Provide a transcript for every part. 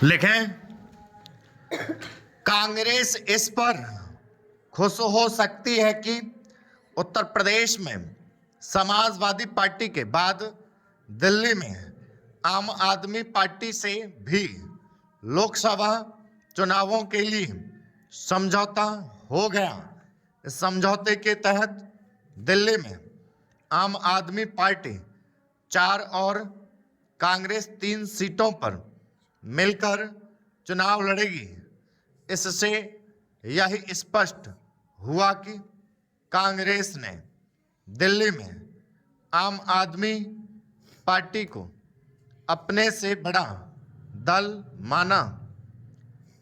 लिखें, कांग्रेस इस पर खुश हो सकती है कि उत्तर प्रदेश में समाजवादी पार्टी के बाद दिल्ली में आम आदमी पार्टी से भी लोकसभा चुनावों के लिए समझौता हो गया। इस समझौते के तहत दिल्ली में आम आदमी पार्टी 4 और कांग्रेस 3 सीटों पर मिलकर चुनाव लड़ेगी। इससे यह स्पष्ट हुआ कि कांग्रेस ने दिल्ली में आम आदमी पार्टी को अपने से बड़ा दल माना।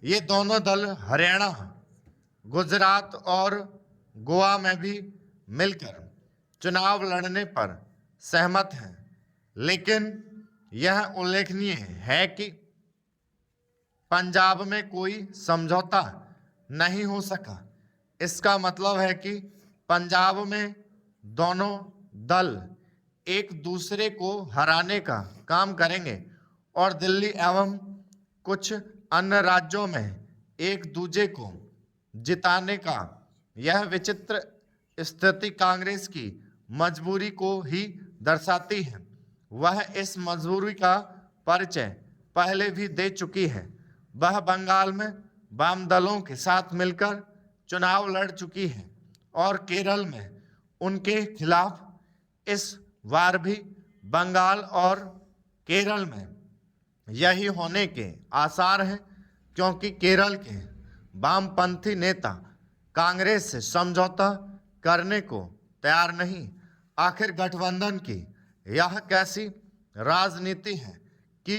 ये दोनों दल हरियाणा, गुजरात और गोवा में भी मिलकर चुनाव लड़ने पर सहमत हैं, लेकिन यह उल्लेखनीय है कि पंजाब में कोई समझौता नहीं हो सका। इसका मतलब है कि पंजाब में दोनों दल एक दूसरे को हराने का काम करेंगे और दिल्ली एवं कुछ अन्य राज्यों में एक दूसरे को जिताने का यह विचित्र स्थिति कांग्रेस की मजबूरी को ही दर्शाती है। वह इस मजबूरी का परिचय पहले भी दे चुकी है। वह बंगाल में वाम दलों के साथ मिलकर चुनाव लड़ चुकी है और केरल में उनके खिलाफ इस बार भी बंगाल और केरल में यही होने के आसार हैं, क्योंकि केरल के वामपंथी नेता कांग्रेस से समझौता करने को तैयार नहीं। आखिर गठबंधन की यह कैसी राजनीति है कि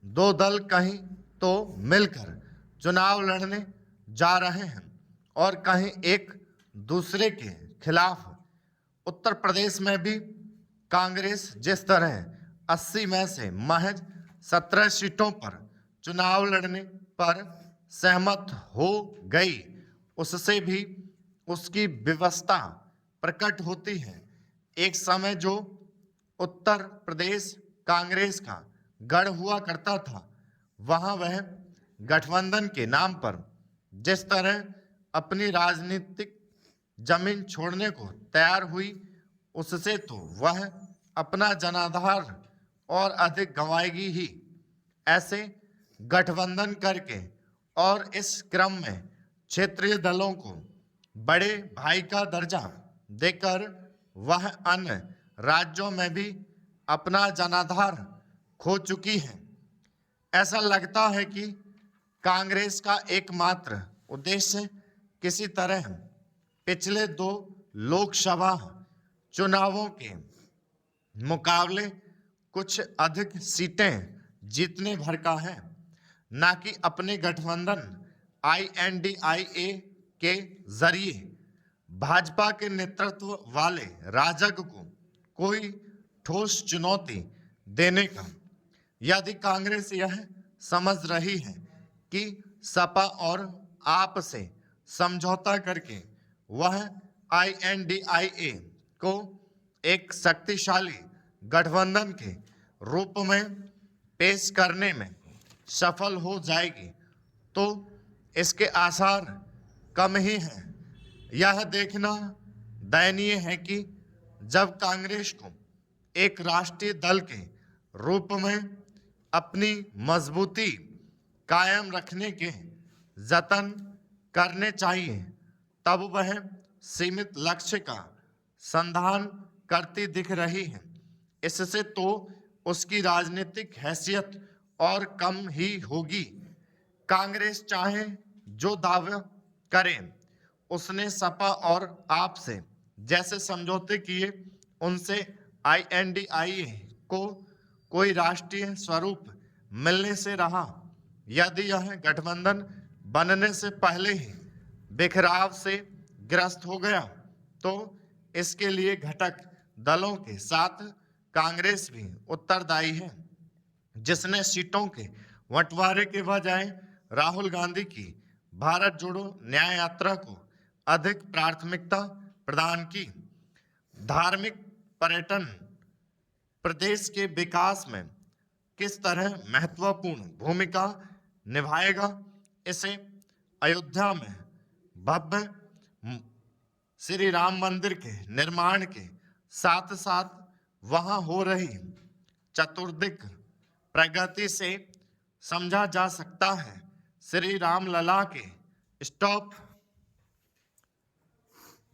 दो दल कहीं तो मिलकर चुनाव लड़ने जा रहे हैं और कहीं एक दूसरे के खिलाफ। उत्तर प्रदेश में भी कांग्रेस जिस तरह 80 में से महज 17 सीटों पर चुनाव लड़ने पर सहमत हो गई, उससे भी उसकी विवशता प्रकट होती है। एक समय जो उत्तर प्रदेश कांग्रेस का गढ़ हुआ करता था, वहां वह गठबंधन के नाम पर जिस तरह अपनी राजनीतिक जमीन छोड़ने को तैयार हुई, उससे तो वह अपना जनाधार और अधिक गंवाएगी ही। ऐसे गठबंधन करके और इस क्रम में क्षेत्रीय दलों को बड़े भाई का दर्जा देकर वह अन्य राज्यों में भी अपना जनाधार खो चुकी है। ऐसा लगता है कि कांग्रेस का एकमात्र उद्देश्य किसी तरह पिछले 2 लोकसभा चुनावों के मुकाबले कुछ अधिक सीटें जीतने भर का है, ना कि अपने गठबंधन INDIA के जरिए भाजपा के नेतृत्व वाले राजग को कोई ठोस चुनौती देने का। यदि कांग्रेस यह समझ रही है कि सपा और आप से समझौता करके वह INDIA को एक शक्तिशाली गठबंधन के रूप में पेश करने में सफल हो जाएगी, तो इसके आसार कम ही हैं। यह देखना दयनीय है कि जब कांग्रेस को एक राष्ट्रीय दल के रूप में अपनी मजबूती कायम रखने के जतन करने चाहिए, तब वह सीमित लक्ष्य का संधान करती दिख रही है। इससे तो उसकी राजनीतिक हैसियत और कम ही होगी। कांग्रेस चाहे जो दावा करे, उसने सपा और आप से जैसे समझौते किए, उनसे INDIA को कोई राष्ट्रीय स्वरूप मिलने से रहा। यदि यह गठबंधन बनने से पहले ही बिखराव से ग्रस्त हो गया, तो इसके लिए घटक दलों के साथ कांग्रेस भी उत्तरदायी है, जिसने सीटों के बंटवारे के बजाय राहुल गांधी की भारत जोड़ो न्याय यात्रा को अधिक प्राथमिकता प्रदान की। धार्मिक पर्यटन प्रदेश के विकास में किस तरह महत्वपूर्ण भूमिका निभाएगा। इसे अयोध्या में भव्य श्री राम मंदिर के निर्माण के साथ साथ वहां हो रही चतुर्दिक प्रगति से समझा जा सकता है। श्री राम लला के स्टॉप